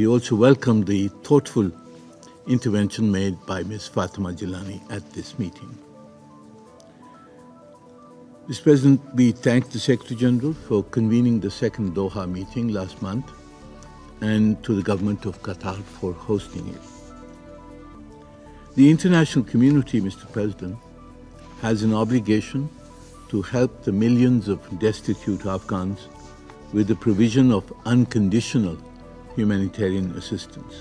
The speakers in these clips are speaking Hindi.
we also welcome the thoughtful intervention made by Ms. Fatima Jilani at this meeting. Mr. President, we thank the Secretary General for convening the second Doha meeting last month and to the government of Qatar for hosting it. The international community, Mr. President, has an obligation to help the millions of destitute Afghans with the provision of unconditional humanitarian assistance.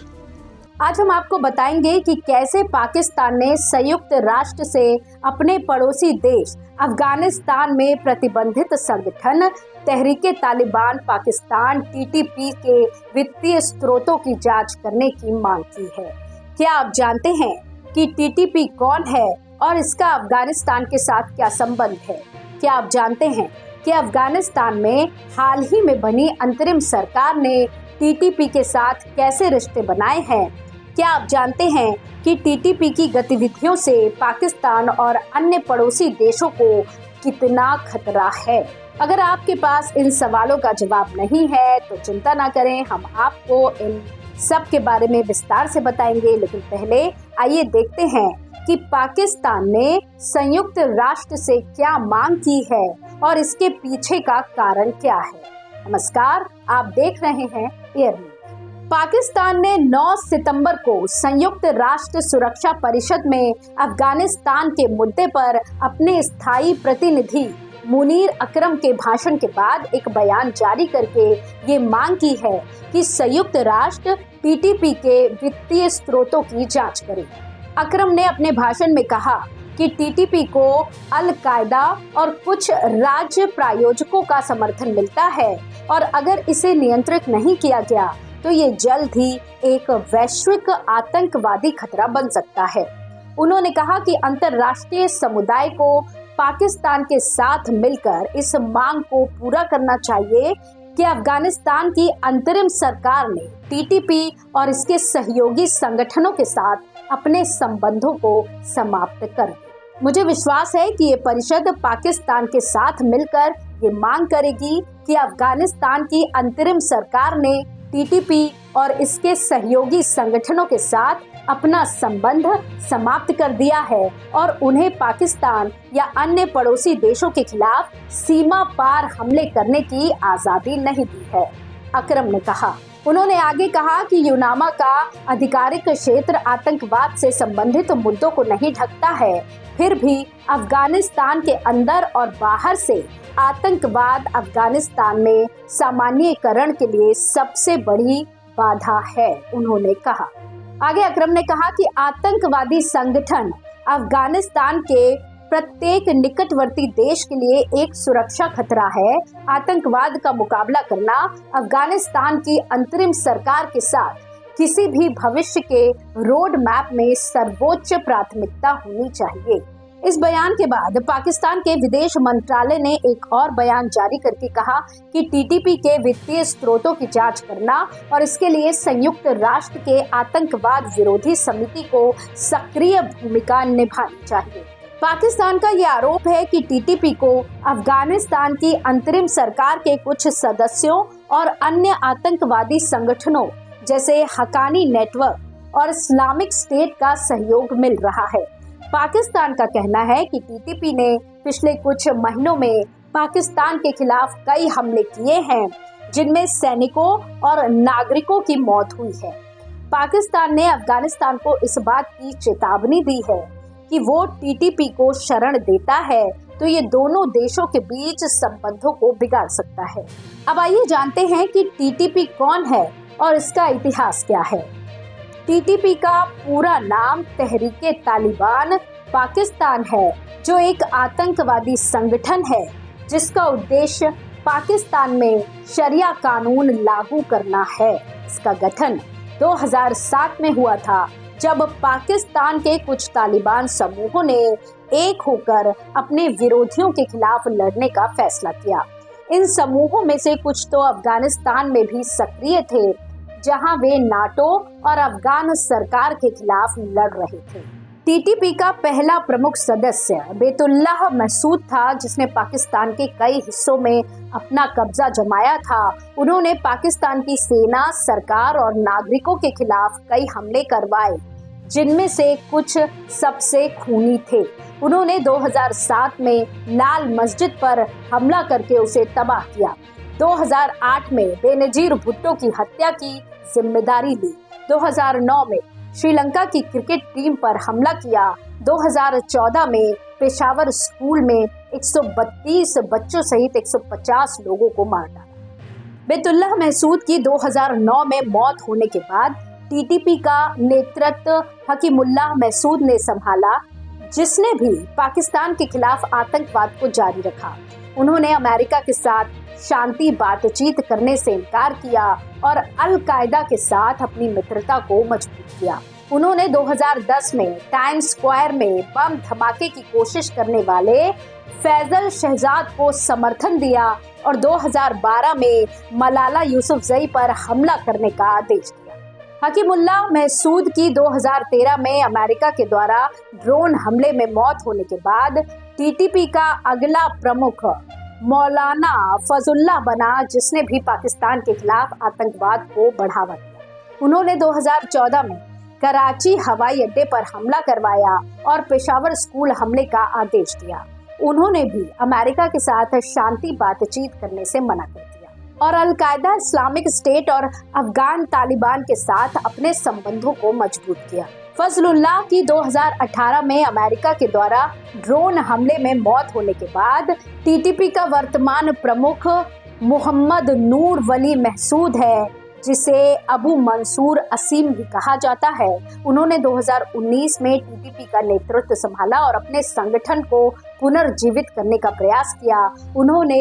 आज हम आपको बताएंगे कि कैसे पाकिस्तान ने संयुक्त राष्ट्र से अपने पड़ोसी देश अफगानिस्तान में प्रतिबंधित संगठन तहरीके तालिबान पाकिस्तान (TTP) के वित्तीय स्रोतों की जांच करने की मांग की है। क्या आप जानते हैं कि TTP कौन है और इसका अफगानिस्तान के साथ क्या संबंध है? क्या आप जानते हैं कि अफगानिस्तान में हाल ही में बनी अंतरिम सरकार ने TTP के साथ कैसे रिश्ते बनाए हैं? क्या आप जानते हैं कि TTP की गतिविधियों से पाकिस्तान और अन्य पड़ोसी देशों को कितना खतरा है? अगर आपके पास इन सवालों का जवाब नहीं है तो चिंता ना करें, हम आपको इन सब के बारे में विस्तार से बताएंगे। लेकिन पहले आइए देखते हैं कि पाकिस्तान ने संयुक्त राष्ट्र से क्या मांग की है और इसके पीछे का कारण क्या है। नमस्कार, आप देख रहे हैं एयर न्यूज। पाकिस्तान ने 9 सितंबर को संयुक्त राष्ट्र सुरक्षा परिषद में अफगानिस्तान के मुद्दे पर अपने स्थायी प्रतिनिधि मुनीर अकरम के भाषण के बाद एक बयान जारी करके ये मांग की है कि संयुक्त राष्ट्र TTP के वित्तीय स्रोतों की जांच करे। अकरम ने अपने भाषण में कहा कि TTP को अल कायदा और कुछ राज्य प्रायोजकों का समर्थन मिलता है और अगर इसे नियंत्रित नहीं किया गया तो ये जल्द ही एक वैश्विक आतंकवादी खतरा बन सकता है। उन्होंने कहा कि अंतर्राष्ट्रीय समुदाय को पाकिस्तान के साथ मिलकर इस मांग को पूरा करना चाहिए कि अफगानिस्तान की अंतरिम सरकार ने TTP और इसके सहयोगी संगठनों के साथ अपने संबंधों को समाप्त कर। मुझे विश्वास है कि ये परिषद पाकिस्तान के साथ मिलकर ये मांग करेगी कि अफगानिस्तान की अंतरिम सरकार ने TTP और इसके सहयोगी संगठनों के साथ अपना संबंध समाप्त कर दिया है और उन्हें पाकिस्तान या अन्य पड़ोसी देशों के खिलाफ सीमा पार हमले करने की आजादी नहीं दी है, अकरम ने कहा। उन्होंने आगे कहा कि यूनामा का आधिकारिक क्षेत्र आतंकवाद से संबंधित मुद्दों को नहीं ढकता है, फिर भी अफगानिस्तान के अंदर और बाहर से आतंकवाद अफगानिस्तान में सामान्यीकरण के लिए सबसे बड़ी बाधा है, उन्होंने कहा। आगे अकरम ने कहा कि आतंकवादी संगठन अफगानिस्तान के प्रत्येक निकटवर्ती देश के लिए एक सुरक्षा खतरा है। आतंकवाद का मुकाबला करना अफगानिस्तान की अंतरिम सरकार के साथ किसी भी भविष्य के रोड मैप में सर्वोच्च प्राथमिकता होनी चाहिए। इस बयान के बाद पाकिस्तान के विदेश मंत्रालय ने एक और बयान जारी करके कहा कि TTP के वित्तीय स्रोतों की जांच करना और इसके लिए संयुक्त राष्ट्र के आतंकवाद विरोधी समिति को सक्रिय भूमिका निभानी चाहिए। पाकिस्तान का ये आरोप है कि TTP को अफगानिस्तान की अंतरिम सरकार के कुछ सदस्यों और अन्य आतंकवादी संगठनों जैसे हकानी नेटवर्क और इस्लामिक स्टेट का सहयोग मिल रहा है। पाकिस्तान का कहना है कि TTP ने पिछले कुछ महीनों में पाकिस्तान के खिलाफ कई हमले किए हैं जिनमें सैनिकों और नागरिकों की मौत हुई है। पाकिस्तान ने अफगानिस्तान को इस बात की चेतावनी दी है कि वो TTP को शरण देता है तो ये दोनों देशों के बीच संबंधों को बिगाड़ सकता है। अब आइए जानते हैं कि TTP कौन है और इसका इतिहास क्या है। TTP का पूरा नाम तहरीके तालिबान पाकिस्तान है, जो एक आतंकवादी संगठन है जिसका उद्देश्य पाकिस्तान में शरिया कानून लागू करना है। इसका गठन 2007 में हुआ था, जब पाकिस्तान के कुछ तालिबान समूहों ने एक होकर अपने विरोधियों के खिलाफ लड़ने का फैसला किया। इन समूहों में से कुछ तो अफगानिस्तान में भी सक्रिय थे, जहां वे नाटो और अफगान सरकार के खिलाफ लड़ रहे थे। टीटीपी का पहला प्रमुख सदस्य बेतुल्लाह महसूद था, जिसने पाकिस्तान के कई हिस्सों में अपना कब्जा जमाया था। उन्होंने पाकिस्तान की सेना, सरकार और नागरिकों के खिलाफ कई हमले करवाए, जिनमें से कुछ सबसे खूनी थे। उन्होंने 2007 में लाल मस्जिद पर हमला करके उसे तबाह किया। 2008 में बेनजीर भुट्टो की हत्या की जिम्मेदारी ली। 2009 में श्रीलंका की क्रिकेट टीम पर हमला किया। 2014 में पेशावर स्कूल में 132 बच्चों सहित 150 लोगों को मार डाला। बेतुल्लाह महसूद की 2009 में मौत होने के बाद टीटीपी का नेतृत्व हकीमुल्लाह महसूद ने संभाला, जिसने भी पाकिस्तान के खिलाफ आतंकवाद को जारी रखा। उन्होंने अमेरिका के साथ शांति बातचीत करने से इनकार किया और अल कायदा के साथ अपनी मित्रता को मजबूत किया। उन्होंने 2010 में टाइम्स स्क्वायर में बम धमाके की कोशिश करने वाले फैजल शहजाद को समर्थन दिया और 2012 में मलाला यूसुफजई पर हमला करने का आदेश दिया। हकीमुल्लाह महसूद की 2013 में अमेरिका के द्वारा ड्रोन हमले में मौत होने के बाद टीटीपी का अगला प्रमुख मौलाना फजलुल्लाह बना, जिसने भी पाकिस्तान के खिलाफ आतंकवाद को बढ़ावा दिया। उन्होंने 2014 में कराची हवाई अड्डे पर हमला करवाया और पेशावर स्कूल हमले का आदेश दिया। उन्होंने भी अमेरिका के साथ शांति बातचीत करने से मना कर दिया और अल कायदा, इस्लामिक स्टेट और अफगान तालिबान के साथ अपने संबंधों को मजबूत किया। फजलुल्लाह की 2018 में अमेरिका के द्वारा ड्रोन हमले में मौत होने के बाद टीटीपी का वर्तमान प्रमुख मोहम्मद नूर वली महसूद है, जिसे अबू मंसूर असीम भी कहा जाता है। उन्होंने 2019 में टीटीपी का नेतृत्व संभाला और अपने संगठन को पुनर्जीवित करने का प्रयास किया। उन्होंने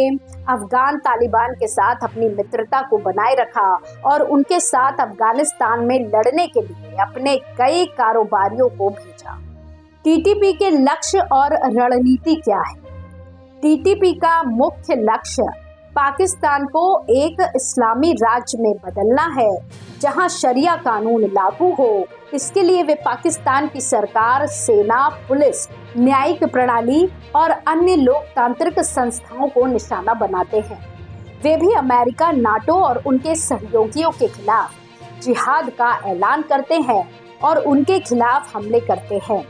अफगान तालिबान के साथ अपनी मित्रता को बनाए रखा और उनके साथ अफगानिस्तान में लड़ने के लिए अपने कई कारोबारियों को भेजा। टीटीपी के लक्ष्य और रणनीति क्या है? टीटीपी का मुख्य लक्ष्य पाकिस्तान को एक इस्लामी राज्य में बदलना है, जहां शरिया कानून लागू हो। इसके लिए वे पाकिस्तान की सरकार, सेना, पुलिस, न्यायिक प्रणाली और अन्य लोकतांत्रिक संस्थाओं को निशाना बनाते हैं। वे भी अमेरिका, नाटो और उनके सहयोगियों के खिलाफ जिहाद का ऐलान करते हैं और उनके खिलाफ हमले करते हैं।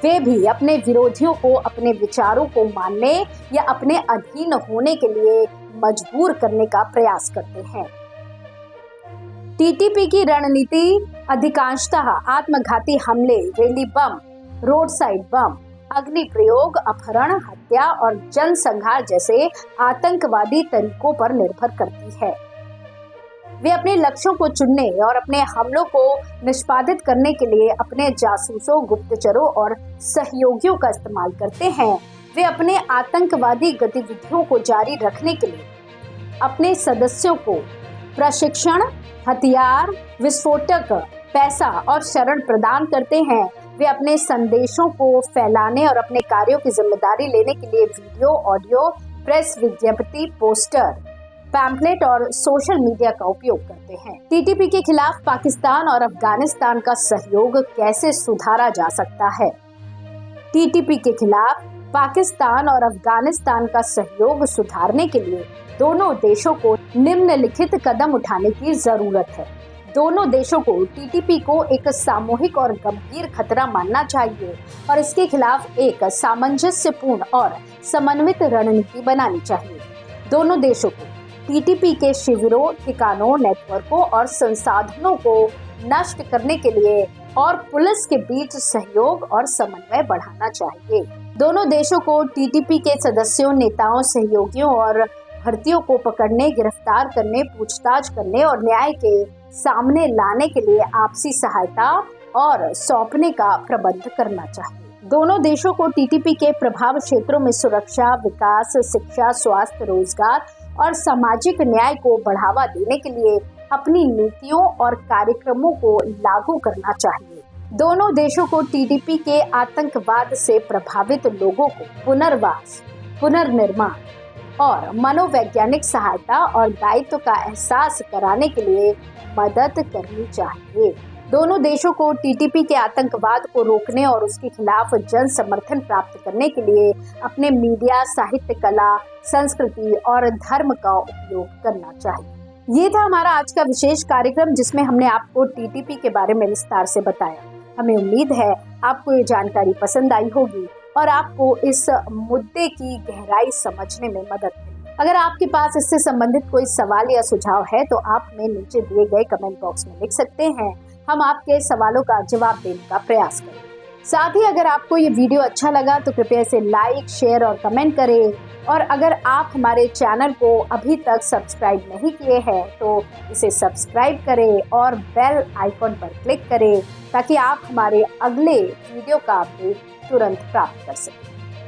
वे भी अपने विरोधियों को अपने विचारों को मानने या अपने अधीन होने के लिए मजबूर करने का प्रयास करते हैं। टीटीपी की रणनीति अधिकांशतः आत्मघाती हमले, रैली बम, रोड साइड बम, अग्नि प्रयोग, अपहरण, हत्या और जनसंहार जैसे आतंकवादी तरीकों पर निर्भर करती है। वे अपने लक्ष्यों को चुनने और अपने हमलों को निष्पादित करने के लिए अपने जासूसों, गुप्तचरों और सहयोगियों का इस्तेमाल करते हैं। वे अपने आतंकवादी गतिविधियों को जारी रखने के लिए अपने सदस्यों को प्रशिक्षण, हथियार, विस्फोटक, पैसा और शरण प्रदान करते हैं। वे अपने संदेशों को फैलाने और अपने कार्यों की जिम्मेदारी लेने के लिए वीडियो, ऑडियो, प्रेस विज्ञप्ति, पोस्टर, पैम्पलेट और सोशल मीडिया का उपयोग करते हैं। टीटीपी के खिलाफ पाकिस्तान और अफगानिस्तान का सहयोग कैसे सुधारा जा सकता है? टीटीपी के खिलाफ पाकिस्तान और अफगानिस्तान का सहयोग सुधारने के लिए दोनों देशों को निम्नलिखित कदम उठाने की जरूरत है। दोनों देशों को टीटीपी को एक सामूहिक और गंभीर खतरा मानना चाहिए और इसके खिलाफ एक सामंजस्यपूर्ण और समन्वित रणनीति बनानी चाहिए। दोनों देशों को टीटीपी के शिविरों, ठिकानों, नेटवर्कों और संसाधनों को नष्ट करने के लिए और पुलिस के बीच सहयोग और समन्वय बढ़ाना चाहिए। दोनों देशों को टीटीपी के सदस्यों, नेताओं, सहयोगियों और भर्तियों को पकड़ने, गिरफ्तार करने, पूछताछ करने और न्याय के सामने लाने के लिए आपसी सहायता और सौंपने का प्रबंध करना चाहिए। दोनों देशों को टीटीपी के प्रभाव क्षेत्रों में सुरक्षा, विकास, शिक्षा, स्वास्थ्य, रोजगार और सामाजिक न्याय को बढ़ावा देने के लिए अपनी नीतियों और कार्यक्रमों को लागू करना चाहिए। दोनों देशों को टीटीपी के आतंकवाद से प्रभावित लोगों को पुनर्वास, पुनर्निर्माण और मनोवैज्ञानिक सहायता और दायित्व का एहसास कराने के लिए मदद करनी चाहिए। दोनों देशों को टीटीपी के आतंकवाद को रोकने और उसके खिलाफ जन समर्थन प्राप्त करने के लिए अपने मीडिया, साहित्य, कला, संस्कृति और धर्म का उपयोग करना चाहिए। ये था हमारा आज का विशेष कार्यक्रम जिसमें हमने आपको टीटीपी के बारे में विस्तार से बताया। हमें उम्मीद है आपको ये जानकारी पसंद आई होगी और आपको इस मुद्दे की गहराई समझने में मदद मिली। अगर आपके पास इससे संबंधित कोई सवाल या सुझाव है तो आप हमें नीचे दिए गए कमेंट बॉक्स में लिख सकते हैं। हम आपके सवालों का जवाब देने का प्रयास करेंगे। साथ ही अगर आपको ये वीडियो अच्छा लगा तो कृपया इसे लाइक, शेयर और कमेंट करें। और अगर आप हमारे चैनल को अभी तक सब्सक्राइब नहीं किए हैं तो इसे सब्सक्राइब करें और बेल आइकॉन पर क्लिक करें ताकि आप हमारे अगले वीडियो का अपडेट तुरंत प्राप्त कर सकें।